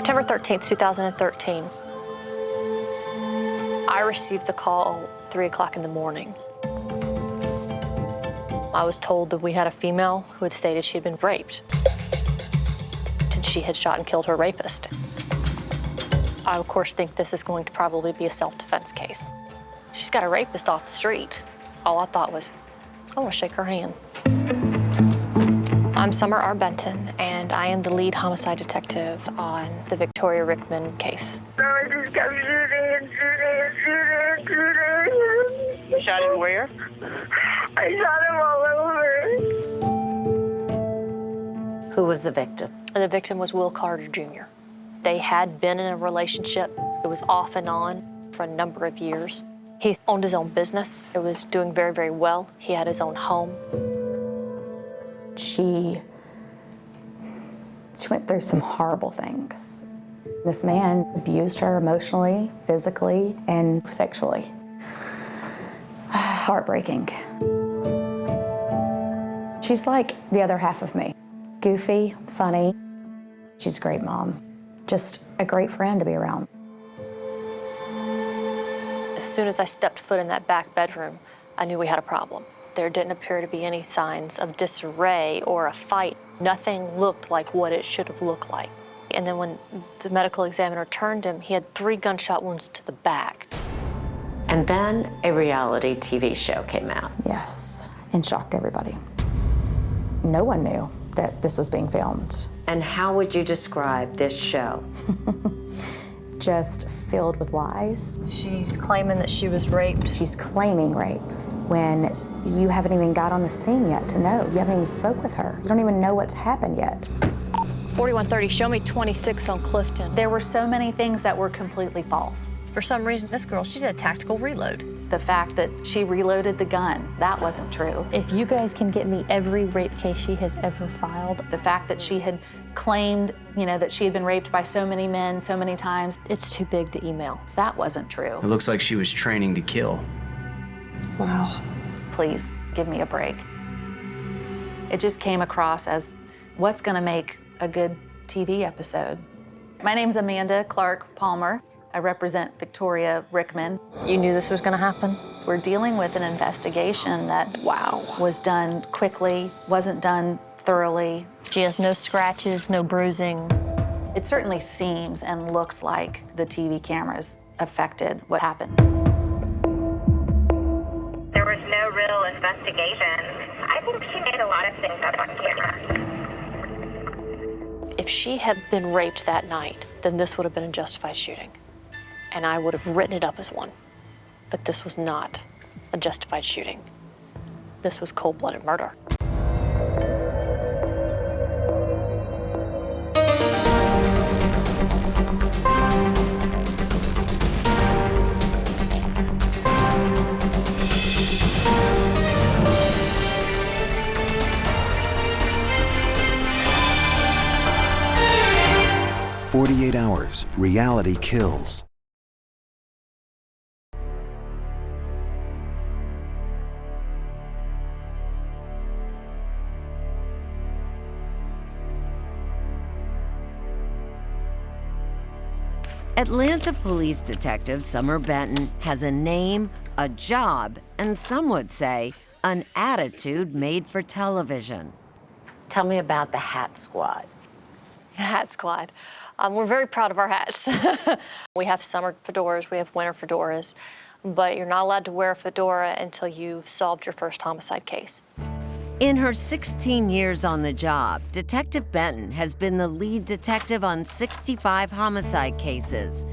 September 13th, 2013, I received the call 3 o'clock in the morning. I was told that we had a female who had stated she had been raped, and she had shot and killed her rapist. I, of course, think this is going to probably be a self-defense case. She's got a rapist off the street. All I thought was, I want to shake her hand. I'm Summer R. Benton, and I am the lead homicide detective on the Victoria Rickman case. I just kept shooting. Shot him where? I shot him all over. Who was the victim? The victim was Will Carter, Jr. They had been in a relationship. It was off and on for a number of years. He owned his own business. It was doing very, very well. He had his own home. She went through some horrible things. This man abused her emotionally, physically, and sexually. Heartbreaking. She's like the other half of me. Goofy, funny. She's a great mom. Just a great friend to be around. As soon as I stepped foot in that back bedroom, I knew we had a problem. There didn't appear to be any signs of disarray or a fight. Nothing looked like what it should have looked like. And then when the medical examiner turned him, he had 3 gunshot wounds to the back. And then a reality TV show came out. Yes, and shocked everybody. No one knew that this was being filmed. And how would you describe this show? Just filled with lies. She's claiming that she was raped. She's claiming rape when you haven't even got on the scene yet to know. You haven't even spoke with her. You don't even know what's happened yet. 4130, show me 26 on Clifton. There were so many things that were completely false. For some reason, this girl, she did a tactical reload. The fact that she reloaded the gun, that wasn't true. If you guys can get me every rape case she has ever filed. The fact that she had claimed, that she had been raped by so many men so many times, It's too big to email. that wasn't true. It looks like she was training to kill. Wow. Please, give me a break. It just came across as what's gonna make a good TV episode. My name's Amanda Clark Palmer. I represent Victoria Rickman. You knew this was gonna happen? We're dealing with an investigation that, was done quickly, wasn't done thoroughly. She has no scratches, no bruising. It certainly seems and looks like the TV cameras affected what happened. There was no real investigation. I think she made a lot of things up on camera. If she had been raped that night, then this would have been a justified shooting. And I would have written it up as one. But this was not a justified shooting. This was cold-blooded murder. "48 Hours, Reality Kills." Atlanta police detective Summer Benton has a name, a job, and some would say an attitude made for television. Tell me about the Hat Squad. Hat Squad. We're very proud of our hats. We have summer fedoras, we have winter fedoras, but you're not allowed to wear a fedora until you've solved your first homicide case. In her 16 years on the job, Detective Benton has been the lead detective on 65 homicide cases.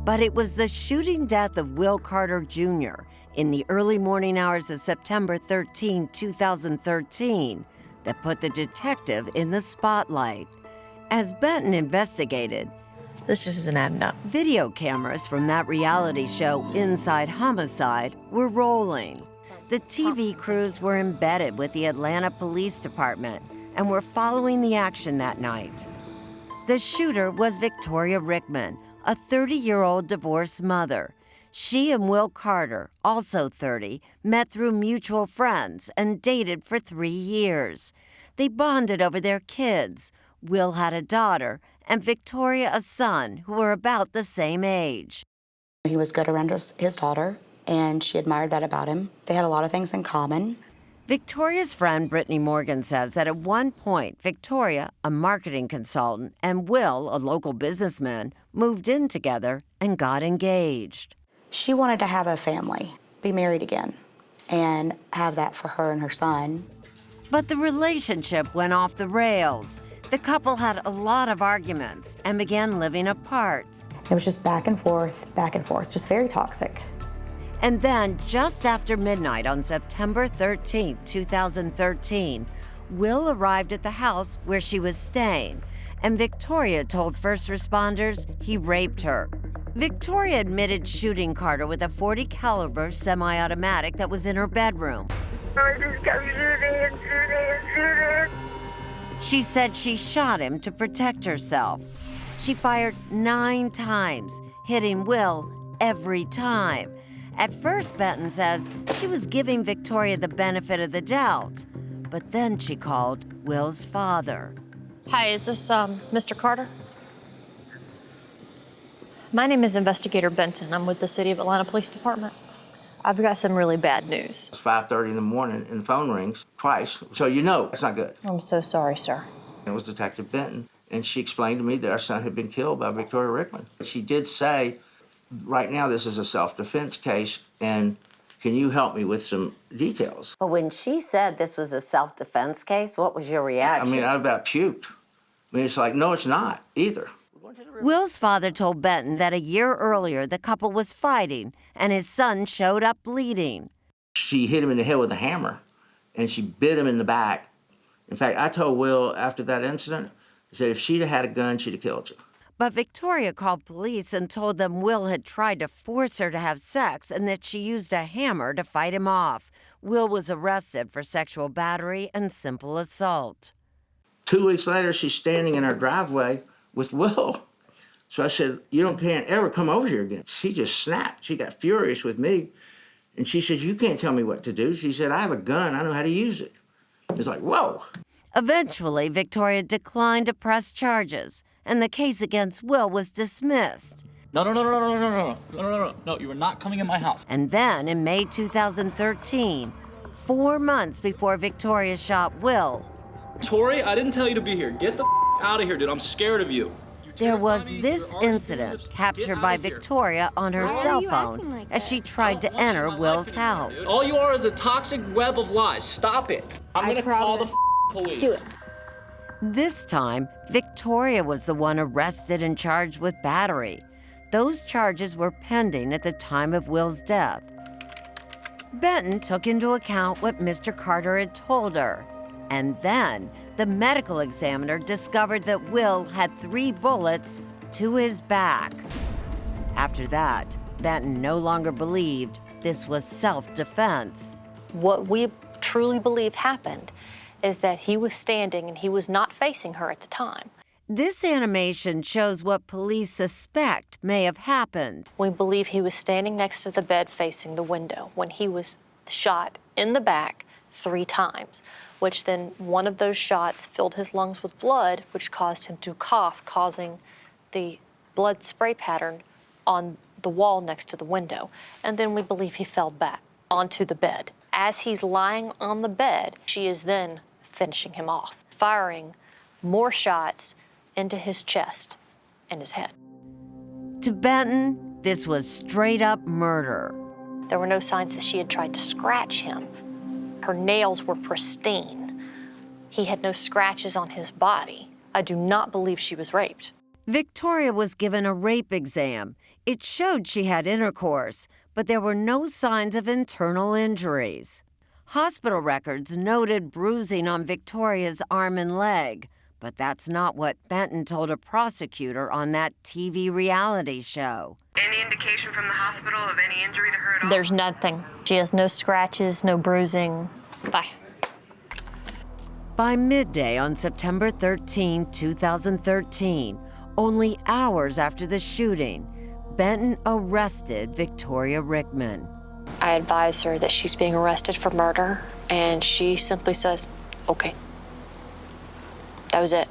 But it was the shooting death of Will Carter Jr. in the early morning hours of September 13, 2013, that put the detective in the spotlight. As Benton investigated, This just isn't adding up. video cameras from that reality show, Inside Homicide, were rolling. The TV crews were embedded with the Atlanta Police Department and were following the action that night. The shooter was Victoria Rickman, a 30-year-old divorced mother. She and Will Carter, also 30, met through mutual friends and dated for 3 years. They bonded over their kids. Will had a daughter, and Victoria a son who were about the same age. He was good around his daughter, and she admired that about him. They had a lot of things in common. Victoria's friend Brittany Morgan says that at one point, Victoria, a marketing consultant, and Will, a local businessman, moved in together and got engaged. She wanted to have a family, be married again, and have that for her and her son. But the relationship went off the rails. The couple had a lot of arguments and began living apart. It was just back and forth, just very toxic. And then, just after midnight on September 13, 2013, Will arrived at the house where she was staying, and Victoria told first responders he raped her. Victoria admitted shooting Carter with a .40 caliber semi-automatic that was in her bedroom. I just kept shooting. She said she shot him to protect herself. She fired 9 times, hitting Will every time. At first, Benton says she was giving Victoria the benefit of the doubt, but then she called Will's father. Hi, is this Mr. Carter? My name is Investigator Benton. I'm with the City of Atlanta Police Department. I've got some really bad news. It's 5:30 in the morning and the phone rings twice, so you know it's not good. I'm so sorry, sir. It was Detective Benton, and she explained to me that our son had been killed by Victoria Rickman. She did say, right now this is a self-defense case, and can you help me with some details? But when she said this was a self-defense case, what was your reaction? I mean, I about puked. I mean, it's like, no, it's not either. Will's father told Benton that a year earlier the couple was fighting and his son showed up bleeding. She hit him in the head with a hammer, and she bit him in the back. In fact, I told Will after that incident, I said, if she'd have had a gun, she'd have killed you. But Victoria called police and told them Will had tried to force her to have sex and that she used a hammer to fight him off. Will was arrested for sexual battery and simple assault. 2 weeks later, she's standing in our driveway with Will. So I said, can't ever come over here again. She just snapped. She got furious with me. And she said, you can't tell me what to do. She said, I have a gun. I know how to use it. It's like, whoa. Eventually, Victoria declined to press charges, and the case against Will was dismissed. No, you are not coming in my house. And then, in May 2013, 4 months before Victoria shot Will, Tori, I didn't tell you to be here. Get the out of here, dude. I'm scared of you. There was this incident captured by Victoria on her cell phone as she tried to enter Will's house. All you are is a toxic web of lies. Stop it. I'm gonna call the police. Do it. This time, Victoria was the one arrested and charged with battery. Those charges were pending at the time of Will's death. Benton took into account what Mr. Carter had told her. And then, the medical examiner discovered that Will had 3 bullets to his back. After that, Benton no longer believed this was self-defense. What we truly believe happened is that he was standing and he was not facing her at the time. This animation shows what police suspect may have happened. We believe he was standing next to the bed facing the window when he was shot in the back 3 times, which then one of those shots filled his lungs with blood, which caused him to cough, causing the blood spray pattern on the wall next to the window. And then we believe he fell back onto the bed. As he's lying on the bed, she is then finishing him off, firing more shots into his chest and his head. To Benton, this was straight up murder. There were no signs that she had tried to scratch him. Her nails were pristine. He had no scratches on his body. I do not believe she was raped. Victoria was given a rape exam. It showed she had intercourse, but there were no signs of internal injuries. Hospital records noted bruising on Victoria's arm and leg, but that's not what Benton told a prosecutor on that TV reality show. Any indication from the hospital of any injury to her at all? There's nothing. She has no scratches, no bruising. Bye. By midday on September 13, 2013, only hours after the shooting, Benton arrested Victoria Rickman. I advise her that she's being arrested for murder, and she simply says, okay. That was it.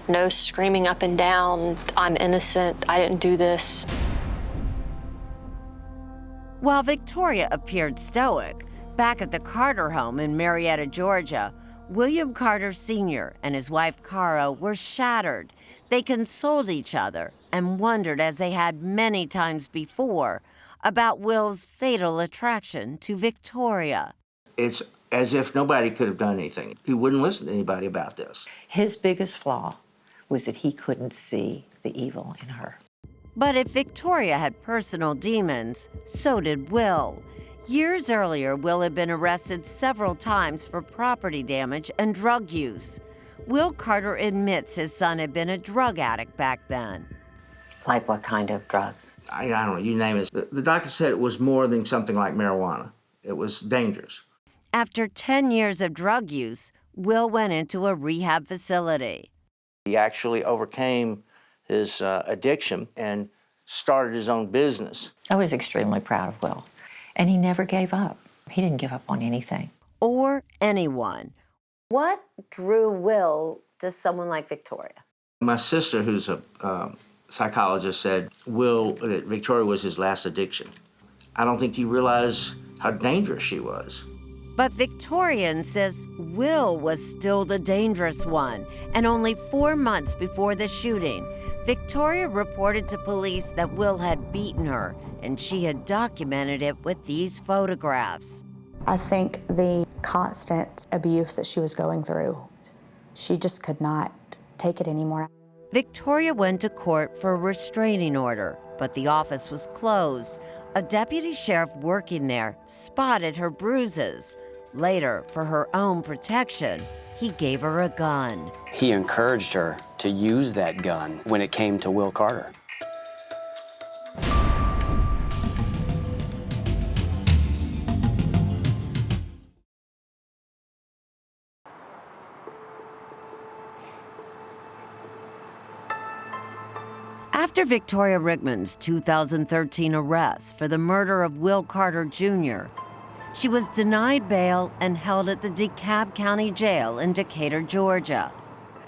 No screaming up and down, I'm innocent, I didn't do this. While Victoria appeared stoic, back at the Carter home in Marietta, Georgia, William Carter Sr. and his wife Caro were shattered. They consoled each other and wondered, as they had many times before, about Will's fatal attraction to Victoria. It's as if nobody could have done anything. He wouldn't listen to anybody about this. His biggest flaw was that he couldn't see the evil in her. But if Victoria had personal demons, so did Will. Years earlier, Will had been arrested several times for property damage and drug use. Will Carter admits his son had been a drug addict back then. Like what kind of drugs? I don't know, you name it. The doctor said it was more than something like marijuana. It was dangerous. After 10 years of drug use, Will went into a rehab facility. He actually overcame his addiction and started his own business. I was extremely proud of Will, and he never gave up. He didn't give up on anything. Or anyone. What drew Will to someone like Victoria? My sister, who's a psychologist, said that Victoria was his last addiction. I don't think he realized how dangerous she was. But Victoria insists Will was still the dangerous one, and only 4 months before the shooting, Victoria reported to police that Will had beaten her, and she had documented it with these photographs. I think the constant abuse that she was going through, she just could not take it anymore. Victoria went to court for a restraining order, but the office was closed. A deputy sheriff working there spotted her bruises. Later, for her own protection, he gave her a gun. He encouraged her to use that gun when it came to Will Carter. After Victoria Rickman's 2013 arrest for the murder of Will Carter Jr., she was denied bail and held at the DeKalb County Jail in Decatur, Georgia.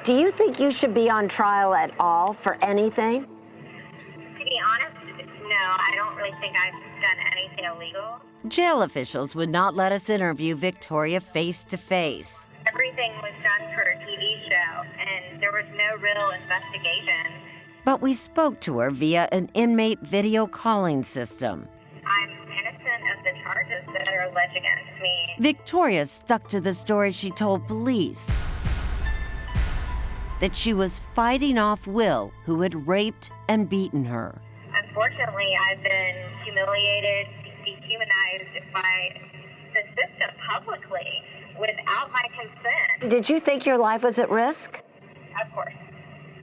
Do you think you should be on trial at all for anything? To be honest, no, I don't really think I've done anything illegal. Jail officials would not let us interview Victoria face to face. Everything was done for a TV show, and there was no real investigation. But we spoke to her via an inmate video calling system. I'm innocent of the charges that are alleged against me. Victoria stuck to the story she told police, that she was fighting off Will, who had raped and beaten her. Unfortunately, I've been humiliated, dehumanized by the system publicly without my consent. Did you think your life was at risk? Of course.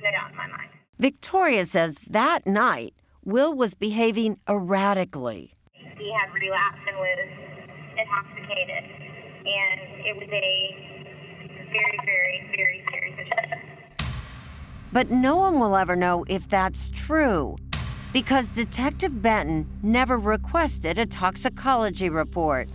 No doubt in my mind. Victoria says that night, Will was behaving erratically. He had relapsed and was intoxicated, and it was a very, very, very serious situation. But no one will ever know if that's true, because Detective Benton never requested a toxicology report.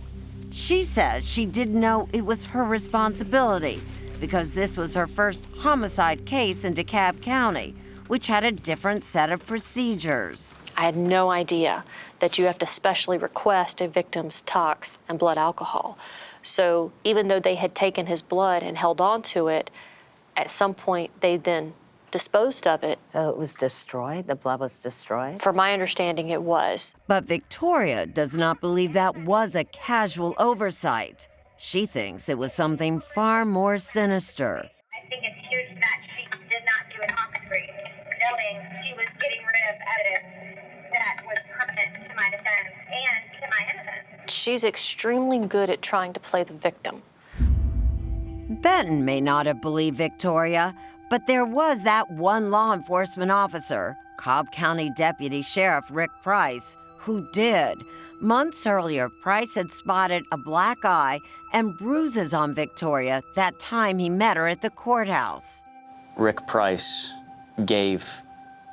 She says she didn't know it was her responsibility, because this was her first homicide case in DeKalb County, which had a different set of procedures. I had no idea that you have to specially request a victim's tox and blood alcohol. So even though they had taken his blood and held on to it, at some point they then disposed of it. So it was destroyed? The blood was destroyed? From my understanding, it was. But Victoria does not believe that was a casual oversight. She thinks it was something far more sinister. I think it's huge that she did not do an tox screen, knowing she was getting rid of evidence that was pertinent to my defense and to my innocence. She's extremely good at trying to play the victim. Benton may not have believed Victoria, but there was that one law enforcement officer, Cobb County Deputy Sheriff Rick Price, who did. Months earlier, Price had spotted a black eye and bruises on Victoria that time he met her at the courthouse. Rick Price gave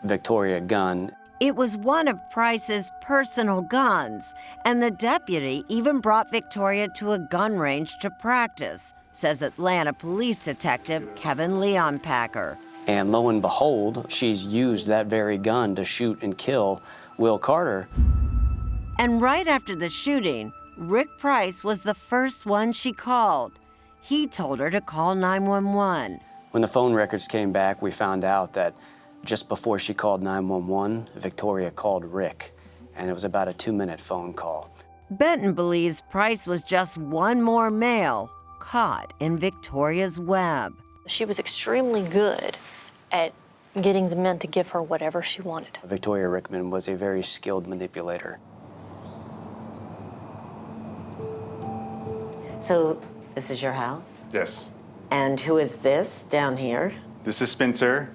Victoria a gun. It was one of Price's personal guns, and the deputy even brought Victoria to a gun range to practice, says Atlanta Police Detective Kevin Leonpacker. And lo and behold, she's used that very gun to shoot and kill Will Carter. And right after the shooting, Rick Price was the first one she called. He told her to call 911. When the phone records came back, we found out that just before she called 911, Victoria called Rick, and it was about a 2-minute phone call. Benton believes Price was just one more male caught in Victoria's web. She was extremely good at getting the men to give her whatever she wanted. Victoria Rickman was a very skilled manipulator. So, this is your house? Yes. And who is this down here? This is Spencer.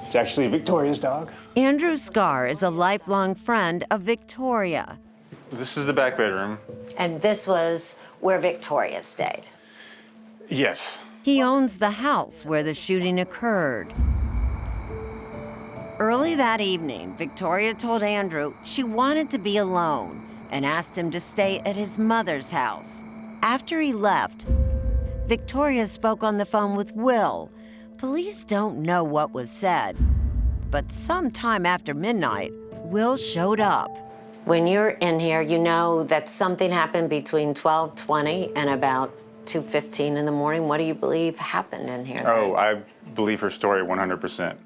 It's actually Victoria's dog. Andrew Scarr is a lifelong friend of Victoria. This is the back bedroom. And this was where Victoria stayed? Yes. He owns the house where the shooting occurred. Early that evening, Victoria told Andrew she wanted to be alone and asked him to stay at his mother's house. After he left, Victoria spoke on the phone with Will. Police don't know what was said, but sometime after midnight, Will showed up. When you're in here, you know that something happened between 12:20 and about 2:15 in the morning. What do you believe happened in here? Oh, I believe her story 100%.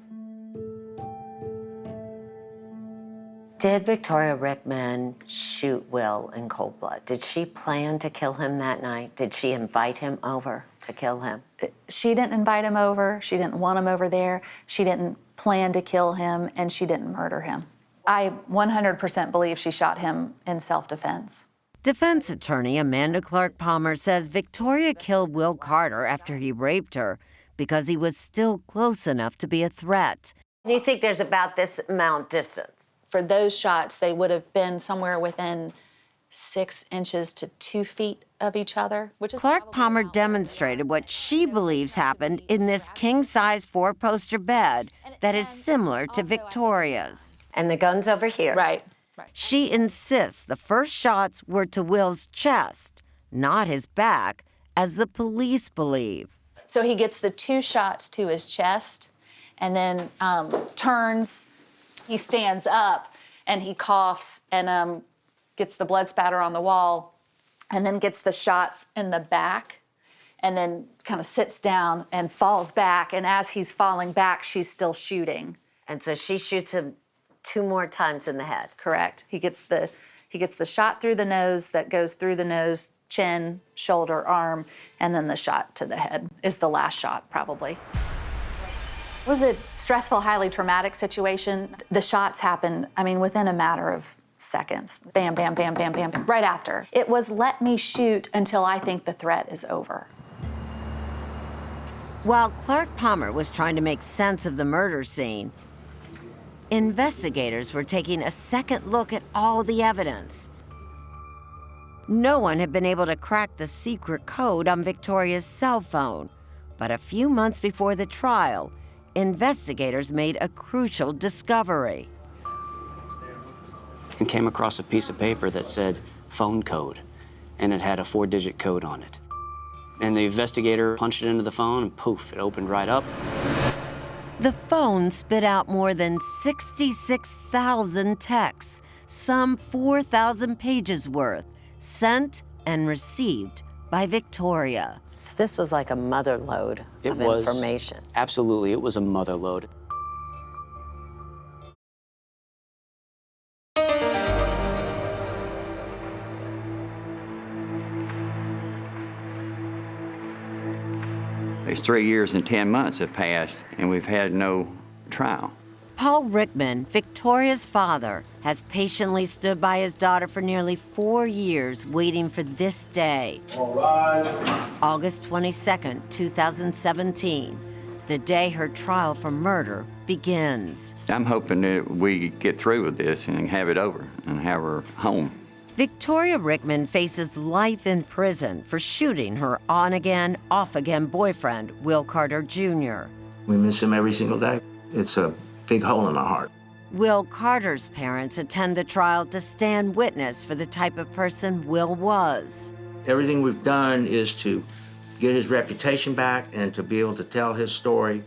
Did Victoria Rickman shoot Will in cold blood? Did she plan to kill him that night? Did she invite him over to kill him? She didn't invite him over. She didn't want him over there. She didn't plan to kill him, and she didn't murder him. I 100% believe she shot him in self-defense. Defense attorney Amanda Clark Palmer says Victoria killed Will Carter after he raped her because he was still close enough to be a threat. You think there's about this amount distance? For those shots, they would have been somewhere within 6 inches to 2 feet of each other, which is Clark Palmer demonstrated what she believes happened in this king-size 4-poster bed that is similar to Victoria's. And the gun's over here. Right. She insists the first shots were to Will's chest, not his back, as the police believe. So he gets the 2 shots to his chest and then turns, he stands up and he coughs and gets the blood spatter on the wall and then gets the shots in the back and then kind of sits down and falls back. And as he's falling back, she's still shooting. And so she shoots him 2 more times in the head. Correct. He gets the shot through the nose that goes through the nose, chin, shoulder, arm, and then the shot to the head is the last shot, probably. It was a stressful, highly traumatic situation. The shots happened, within a matter of seconds. Bam, bam, bam, bam, bam, bam, right after. It was let me shoot until I think the threat is over. While Clark Palmer was trying to make sense of the murder scene, investigators were taking a second look at all the evidence. No one had been able to crack the secret code on Victoria's cell phone, but a few months before the trial, investigators made a crucial discovery. And came across a piece of paper that said phone code, and it had a 4-digit code on it. And the investigator punched it into the phone, and poof, it opened right up. The phone spit out more than 66,000 texts, some 4,000 pages worth, sent and received by Victoria. So this was like a mother lode of information. Absolutely, it was a mother lode. These 3 years and 10 months have passed, and we've had no trial. Paul Rickman, Victoria's father, has patiently stood by his daughter for nearly 4 years, waiting for this day. All rise. August 22nd, 2017, the day her trial for murder begins. I'm hoping that we get through with this and have it over and have her home. Victoria Rickman faces life in prison for shooting her on-again, off-again boyfriend, Will Carter Jr. We miss him every single day. It's a big hole in my heart. Will Carter's parents attend the trial to stand witness for the type of person Will was. Everything we've done is to get his reputation back and to be able to tell his story.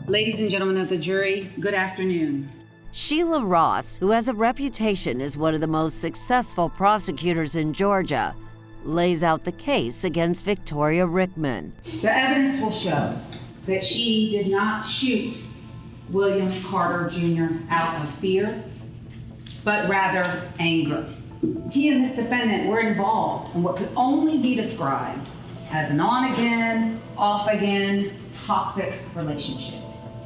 Ladies and gentlemen of the jury, good afternoon. Sheila Ross, who has a reputation as one of the most successful prosecutors in Georgia, lays out the case against Victoria Rickman. The evidence will show that she did not shoot William Carter Jr. out of fear, but rather anger. He and this defendant were involved in what could only be described as an on-again, off-again, toxic relationship.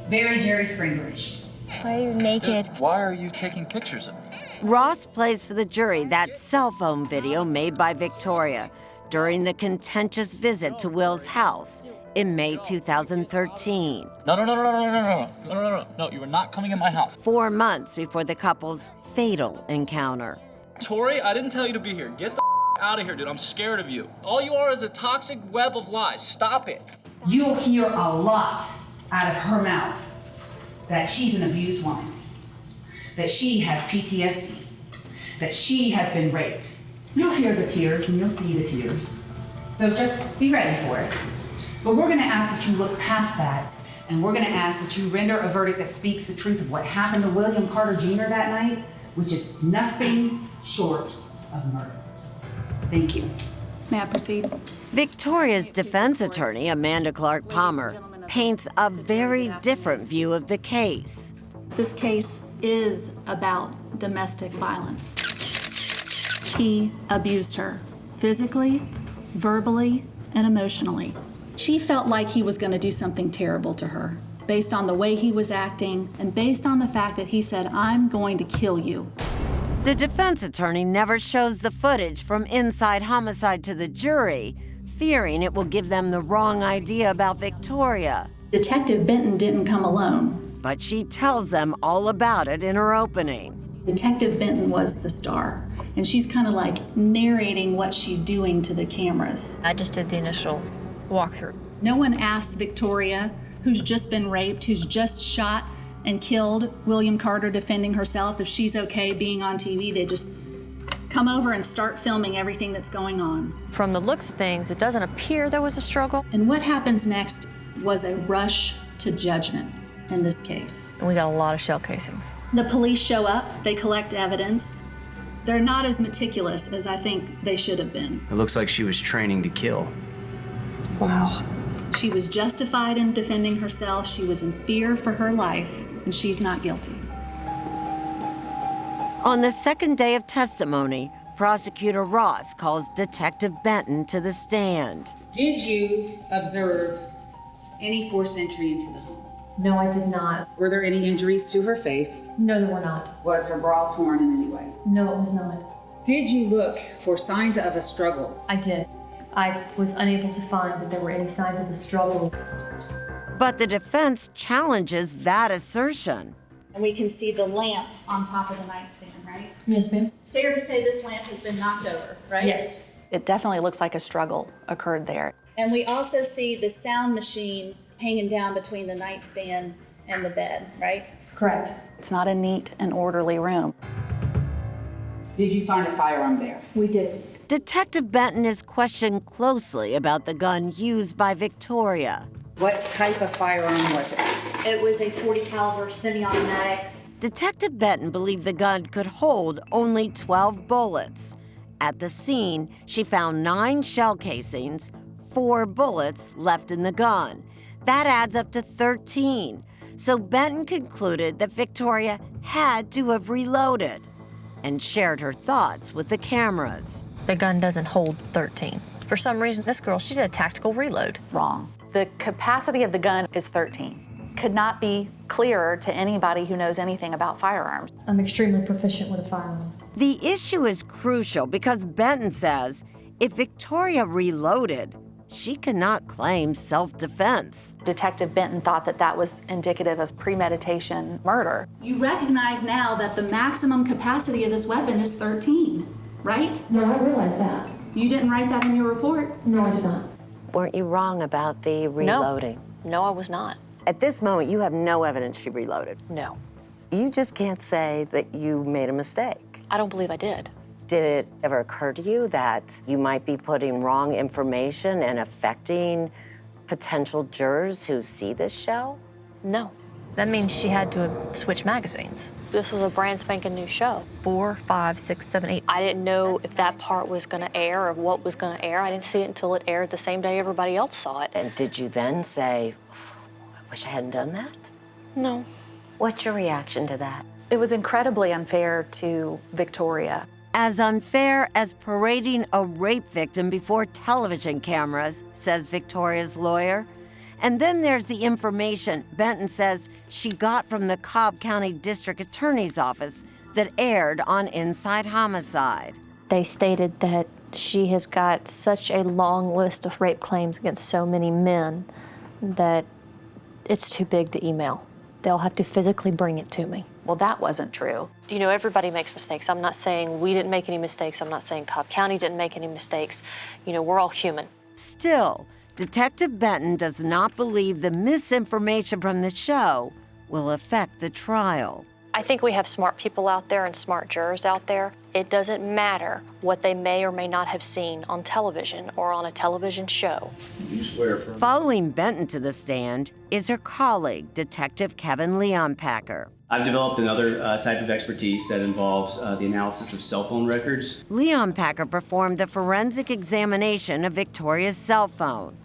Very Jerry Springerish. Why are you naked? Why are you taking pictures of me? Ross plays for the jury that cell phone video made by Victoria during the contentious visit to Will's house in May 2013. No, you are not coming in my house. 4 months before the couple's fatal encounter. Tori, I didn't tell you to be here. Get the out of here, dude. I'm scared of you. All you are is a toxic web of lies. Stop it. You'll hear a lot out of her mouth that she's an abused woman, that she has PTSD, that she has been raped. You'll hear the tears and you'll see the tears. So just be ready for it. But we're gonna ask that you look past that, and we're gonna ask that you render a verdict that speaks the truth of what happened to William Carter Jr. that night, which is nothing short of murder. Thank you. May I proceed? Victoria's defense attorney, Amanda Clark Palmer, paints a very different view of the case. This case is about domestic violence. He abused her physically, verbally, and emotionally. She felt like he was going to do something terrible to her based on the way he was acting and based on the fact that he said, "I'm going to kill you." The defense attorney never shows the footage from Inside Homicide to the jury, fearing it will give them the wrong idea about Victoria. Detective Benton didn't come alone. But she tells them all about it in her opening. Detective Benton was the star, and she's kind of like narrating what she's doing to the cameras. I just did the initial walkthrough. No one asks Victoria, who's just been raped, who's just shot and killed William Carter defending herself, if she's okay being on TV. They just come over and start filming everything that's going on. From the looks of things, it doesn't appear there was a struggle. And what happens next was a rush to judgment in this case. And we got a lot of shell casings. The police show up, they collect evidence. They're not as meticulous as I think they should have been. It looks like she was training to kill. Wow. She was justified in defending herself. She was in fear for her life, and she's not guilty. On the second day of testimony, Prosecutor Ross calls Detective Benton to the stand. Did you observe any forced entry into the home? No, I did not. Were there any injuries to her face? No, there were not. Was her bra torn in any way? No, it was not. Did you look for signs of a struggle? I did. I was unable to find that there were any signs of a struggle. But the defense challenges that assertion. And we can see the lamp on top of the nightstand, right? Yes, ma'am. Fair to say this lamp has been knocked over, right? Yes. It definitely looks like a struggle occurred there. And we also see the sound machine hanging down between the nightstand and the bed, right? Correct. It's not a neat and orderly room. Did you find a firearm there? We did. Detective Benton is questioned closely about the gun used by Victoria. What type of firearm was it? It was a .40 caliber semi-automatic. Detective Benton believed the gun could hold only 12 bullets. At the scene, she found 9 shell casings, 4 bullets left in the gun. That adds up to 13. So Benton concluded that Victoria had to have reloaded and shared her thoughts with the cameras. The gun doesn't hold 13. For some reason, this girl, she did a tactical reload. Wrong. The capacity of the gun is 13. Could not be clearer to anybody who knows anything about firearms. I'm extremely proficient with a firearm. The issue is crucial because Benton says if Victoria reloaded, she cannot claim self-defense. Detective Benton thought that that was indicative of premeditation murder. You recognize now that the maximum capacity of this weapon is 13, right? No, I realize that. You didn't write that in your report? No, I did not. Weren't you wrong about the reloading? No, I was not. At this moment, you have no evidence she reloaded. No. You just can't say that you made a mistake. I don't believe I did. Did it ever occur to you that you might be putting wrong information and affecting potential jurors who see this show? No. That means she had to switch magazines. This was a brand spanking new show. 4, 5, 6, 7, 8. I didn't know if that part was going to air or what was going to air. I didn't see it until it aired the same day everybody else saw it. And did you then say, I wish I hadn't done that? No. What's your reaction to that? It was incredibly unfair to Victoria. As unfair as parading a rape victim before television cameras, says Victoria's lawyer. And then there's the information Benton says she got from the Cobb County District Attorney's Office that aired on Inside Homicide. They stated that she has got such a long list of rape claims against so many men that it's too big to email. They'll have to physically bring it to me. Well, that wasn't true. You know, everybody makes mistakes. I'm not saying we didn't make any mistakes. I'm not saying Cobb County didn't make any mistakes. You know, we're all human. Still, Detective Benton does not believe the misinformation from the show will affect the trial. I think we have smart people out there and smart jurors out there. It doesn't matter what they may or may not have seen on television or on a television show. You swear from... Following Benton to the stand is her colleague, Detective Kevin Leonpacker. I've developed another type of expertise that involves the analysis of cell phone records. Leonpacker performed the forensic examination of Victoria's cell phone.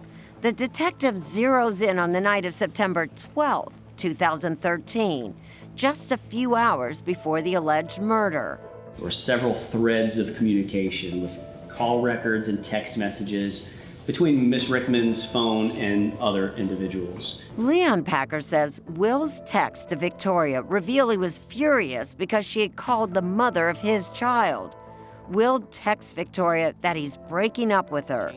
The detective zeroes in on the night of September 12th, 2013, just a few hours before the alleged murder. There were several threads of communication with call records and text messages between Miss Rickman's phone and other individuals. Leonpacker says Will's text to Victoria revealed he was furious because she had called the mother of his child. Will texts Victoria that he's breaking up with her.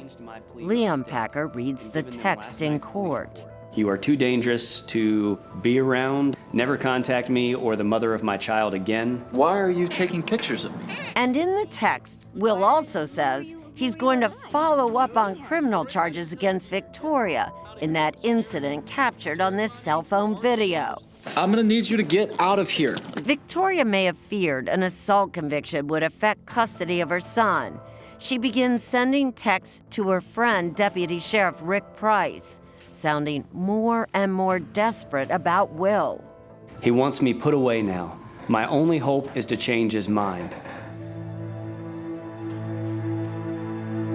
Leonpacker reads the text in court. You are too dangerous to be around. Never contact me or the mother of my child again. Why are you taking pictures of me? And in the text, Will also says he's going to follow up on criminal charges against Victoria in that incident captured on this cell phone video. I'm gonna need you to get out of here. Victoria may have feared an assault conviction would affect custody of her son. She begins sending texts to her friend, Deputy Sheriff Rick Price, sounding more and more desperate about Will. He wants me put away now. My only hope is to change his mind.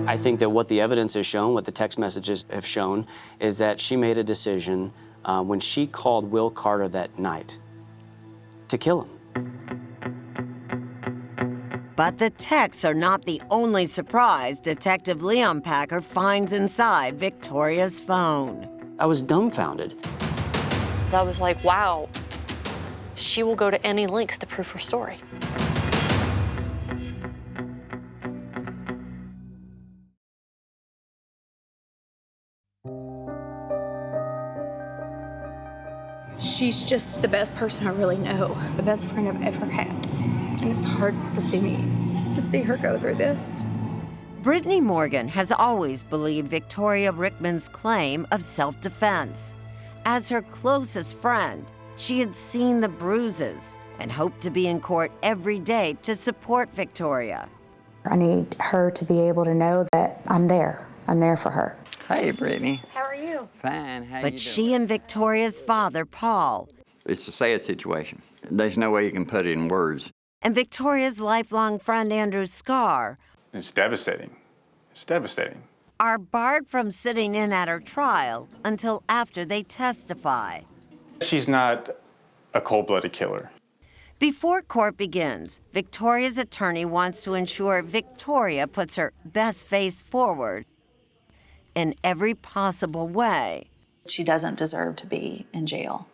I think that what the evidence has shown, what the text messages have shown, is that she made a decision when she called Will Carter that night to kill him. But the texts are not the only surprise Detective Leonpacker finds inside Victoria's phone. I was dumbfounded. I was like, wow, she will go to any lengths to prove her story. She's just the best person I really know, the best friend I've ever had. And it's hard to see her go through this. Brittany Morgan has always believed Victoria Rickman's claim of self-defense. As her closest friend, she had seen the bruises and hoped to be in court every day to support Victoria. I need her to be able to know that I'm there. I'm there for her. Hey, Brittany. How are you? Fine. How you But doing? she and Victoria's father, Paul, It's a sad situation. There's no way you can put it in words. and Victoria's lifelong friend, Andrew Scarr, It's devastating. It's devastating. are barred from sitting in at her trial until after they testify. She's not a cold-blooded killer. Before court begins, Victoria's attorney wants to ensure Victoria puts her best face forward in every possible way. She doesn't deserve to be in jail.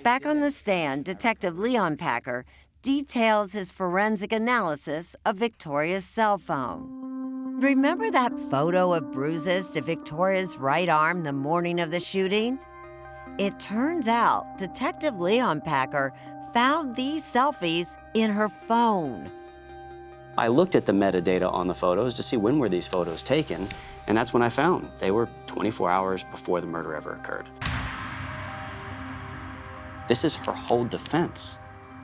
Back on the stand, Detective Leonpacker details his forensic analysis of Victoria's cell phone. Remember that photo of bruises to Victoria's right arm the morning of the shooting? It turns out Detective Leonpacker found these selfies in her phone. I looked at the metadata on the photos to see when were these photos taken, and that's when I found they were 24 hours before the murder ever occurred. This is her whole defense.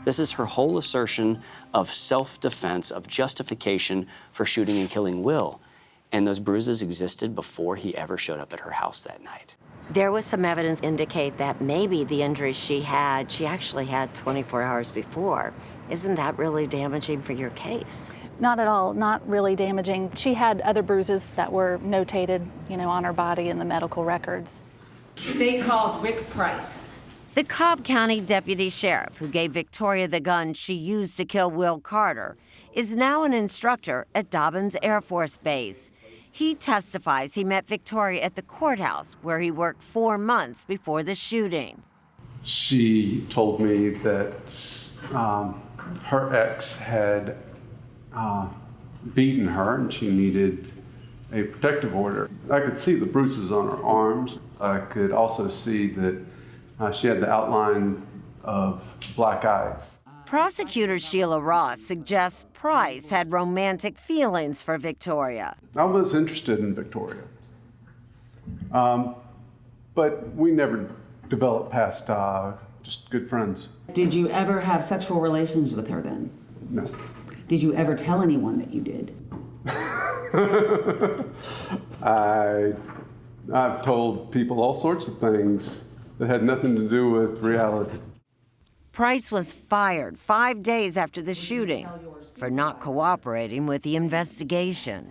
This is her whole assertion of self-defense, of justification for shooting and killing Will. And those bruises existed before he ever showed up at her house that night. There was some evidence indicate that maybe the injuries she actually had 24 hours before. Isn't that really damaging for your case? Not at all, not really damaging. She had other bruises that were notated, on her body in the medical records. State calls Rick Price. The Cobb County deputy sheriff who gave Victoria the gun she used to kill Will Carter is now an instructor at Dobbins Air Force Base. He testifies he met Victoria at the courthouse where he worked 4 months before the shooting. She told me that her ex had beaten her and she needed a protective order. I could see the bruises on her arms. I could also see that she had the outline of black eyes. Prosecutor Sheila Ross suggests Price had romantic feelings for Victoria. I was interested in Victoria, but we never developed past just good friends. Did you ever have sexual relations with her then? No. Did you ever tell anyone that you did? I've told people all sorts of things that had nothing to do with reality. Price was fired 5 days after the shooting for not cooperating with the investigation.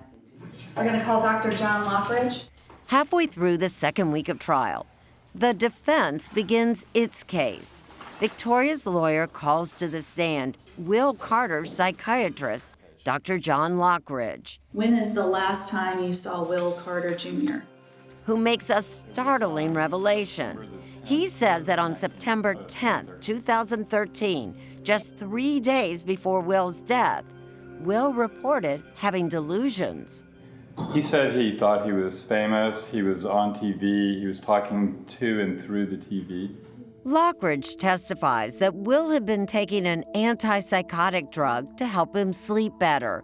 We're going to call Dr. John Lockridge. Halfway through the second week of trial, the defense begins its case. Victoria's lawyer calls to the stand Will Carter's psychiatrist, Dr. John Lockridge. When is the last time you saw Will Carter Jr.? Who makes a startling revelation. He says that on September 10th, 2013, just 3 days before Will's death, Will reported having delusions. He said he thought he was famous, he was on TV, he was talking to and through the TV. Lockridge testifies that Will had been taking an antipsychotic drug to help him sleep better.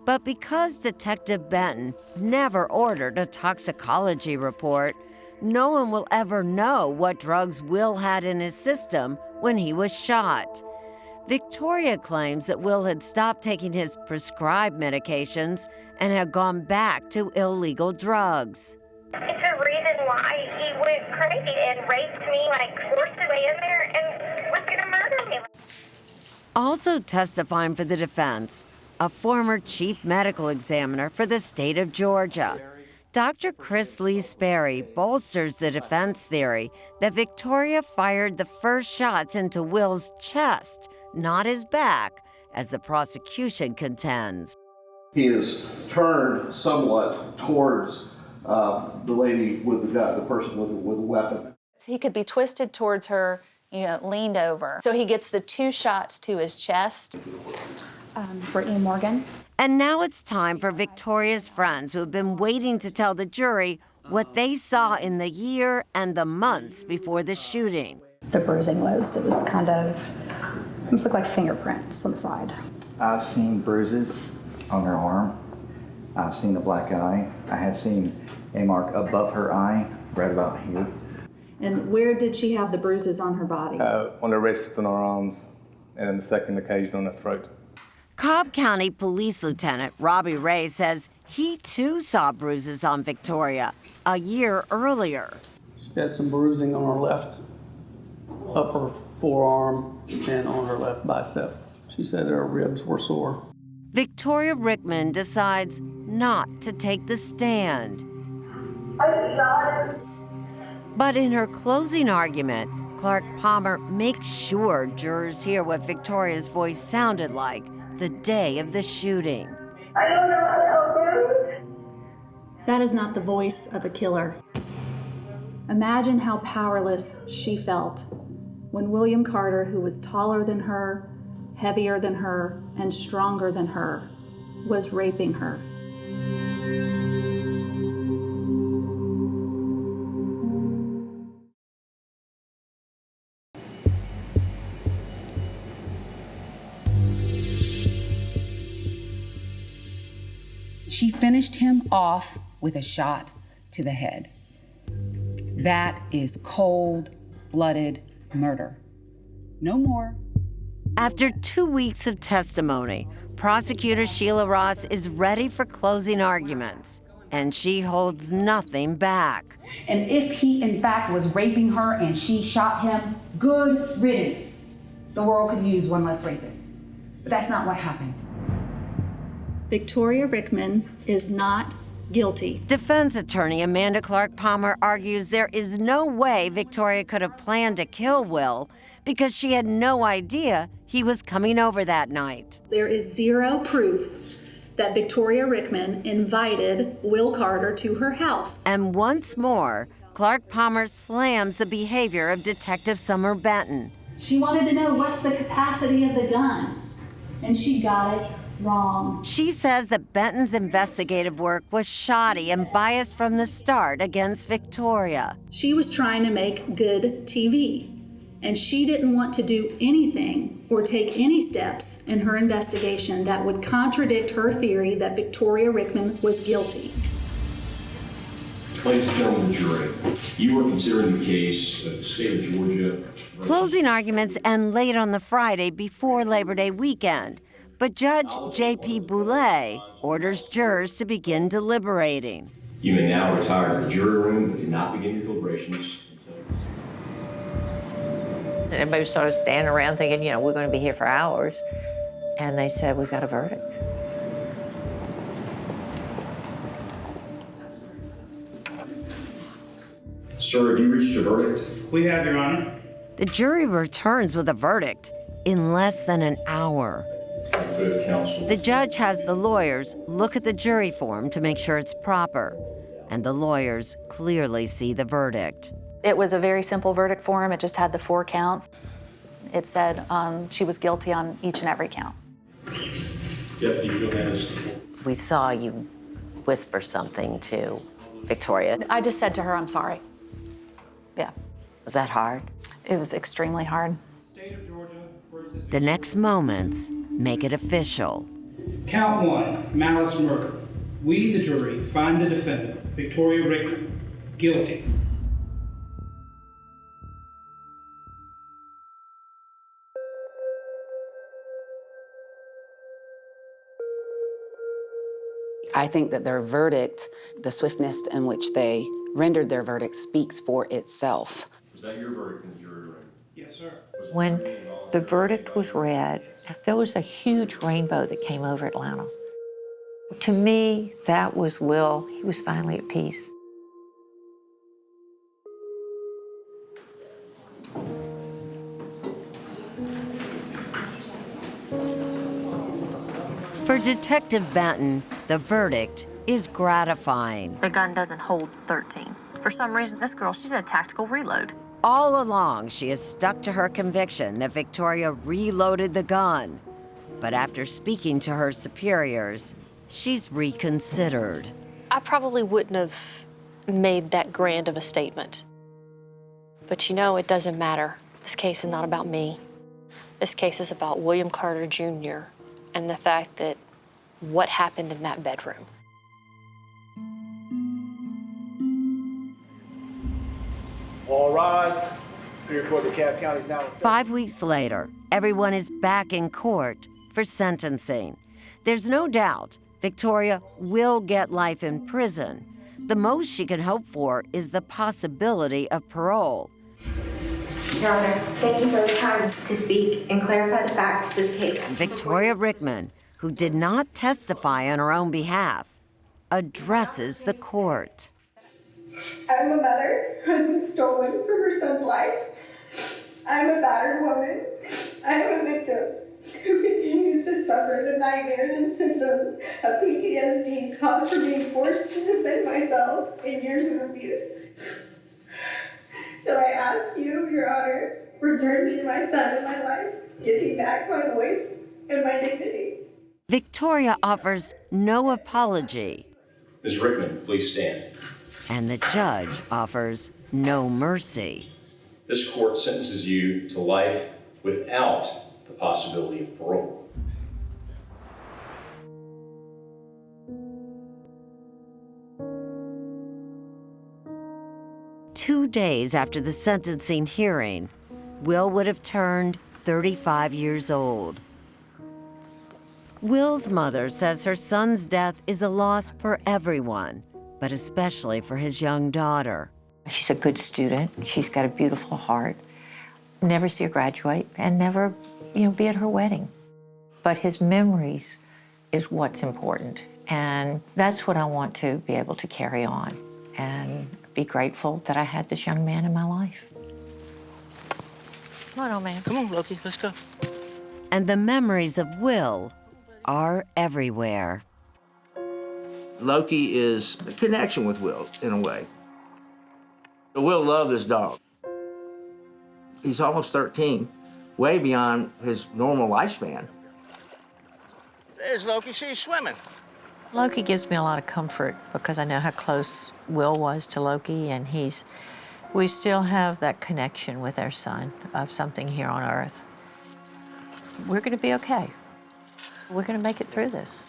But because Detective Benton never ordered a toxicology report, no one will ever know what drugs Will had in his system when he was shot. Victoria claims that Will had stopped taking his prescribed medications and had gone back to illegal drugs. It's a reason why he went crazy and raped me, forced his way in there and was going to murder me. Also testifying for the defense, a former chief medical examiner for the state of Georgia. Dr. Chris Lee Sperry bolsters the defense theory that Victoria fired the first shots into Will's chest, not his back, as the prosecution contends. He is turned somewhat towards the lady with the gun, the person with the weapon. He could be twisted towards her, leaned over. So he gets the 2 shots to his chest. Brittany Morgan. And now it's time for Victoria's friends who have been waiting to tell the jury what they saw in the year and the months before the shooting. The bruising it was kind of, almost looked like fingerprints on the side. I've seen bruises on her arm. I've seen a black eye. I have seen a mark above her eye, right about here. And where did she have the bruises on her body? On the wrists and her arms, and then the second occasion on the throat. Cobb County Police Lieutenant Robbie Ray says he too saw bruises on Victoria a year earlier. She had some bruising on her left upper forearm and on her left bicep. She said her ribs were sore. Victoria Rickman decides not to take the stand. But in her closing argument, Clark Palmer makes sure jurors hear what Victoria's voice sounded like the day of the shooting. I don't know how to help you. That is not the voice of a killer. Imagine how powerless she felt when William Carter, who was taller than her, heavier than her, and stronger than her, was raping her. She finished him off with a shot to the head. That is cold-blooded murder. No more. After 2 weeks of testimony, prosecutor Sheila Ross is ready for closing arguments. And she holds nothing back. And if he, in fact, was raping her and she shot him, good riddance. The world could use one less rapist. But that's not what happened. Victoria Rickman is not guilty. Defense attorney Amanda Clark Palmer argues there is no way Victoria could have planned to kill Will because she had no idea he was coming over that night. There is zero proof that Victoria Rickman invited Will Carter to her house. And once more, Clark Palmer slams the behavior of Detective Summer Benton. She wanted to know what's the capacity of the gun, and she got it wrong. She says that Benton's investigative work was shoddy and biased from the start against Victoria. She was trying to make good TV, and she didn't want to do anything or take any steps in her investigation that would contradict her theory that Victoria Rickman was guilty. Ladies and gentlemen of the jury, you are considering the case of the state of Georgia. Closing arguments end late on the Friday before Labor Day weekend, but Judge J.P. Boulay orders jurors to begin deliberating. You may now retire to the jury room, but do not begin your deliberations until... Everybody started standing around thinking, you know, we're going to be here for hours. And they said, we've got a verdict. Sir, have you reached a verdict? We have, Your Honor. The jury returns with a verdict in less than an hour. The judge has the lawyers look at the jury form to make sure it's proper, and the lawyers clearly see the verdict. It was a very simple verdict form. It just had the 4 counts. It said she was guilty on each and every count. Deputy Johannes. We saw you whisper something to Victoria. I just said to her, I'm sorry. Yeah. Was that hard? It was extremely hard. The next moments make it official. Count 1, malice murder. We, the jury, find the defendant, Victoria Rickman, guilty. I think that their verdict, the swiftness in which they rendered their verdict, speaks for itself. Was that your verdict in the jury room? Yes, sir. When the verdict was read, there was a huge rainbow that came over Atlanta. To me, that was Will. He was finally at peace. For Detective Benton, the verdict is gratifying. The gun doesn't hold 13. For some reason, this girl, she did a tactical reload. All along, she has stuck to her conviction that Victoria reloaded the gun. But after speaking to her superiors, she's reconsidered. I probably wouldn't have made that grand of a statement. But you know, it doesn't matter. This case is not about me. This case is about William Carter Jr. and the fact that what happened in that bedroom. All rise. Superior Court of DeKalb County is now in 5 weeks later, everyone is back in court for sentencing. There's no doubt Victoria will get life in prison. The most she can hope for is the possibility of parole. Your Honor, thank you for the time to speak and clarify the facts of this case. Victoria Rickman, who did not testify on her own behalf, addresses the court. I'm a mother who has been stolen from her son's life. I'm a battered woman. I am a victim who continues to suffer the nightmares and symptoms of PTSD caused from being forced to defend myself in years of abuse. So I ask you, Your Honor, return me my son and my life. Give me back my voice and my dignity. Victoria offers no apology. Ms. Rickman, please stand. And the judge offers no mercy. This court sentences you to life without the possibility of parole. Two days after the sentencing hearing, Will would have turned 35 years old. Will's mother says her son's death is a loss for everyone, but especially for his young daughter. She's a good student. She's got a beautiful heart. Never see her graduate and never, be at her wedding. But his memories is what's important. And that's what I want to be able to carry on and be grateful that I had this young man in my life. Come on, old man. Come on, Loki, let's go. And the memories of Will are everywhere. Loki is a connection with Will, in a way. Will loved his dog. He's almost 13, way beyond his normal lifespan. There's Loki, she's swimming. Loki gives me a lot of comfort because I know how close Will was to Loki, and we still have that connection with our son of something here on Earth. We're gonna be okay. We're gonna make it through this.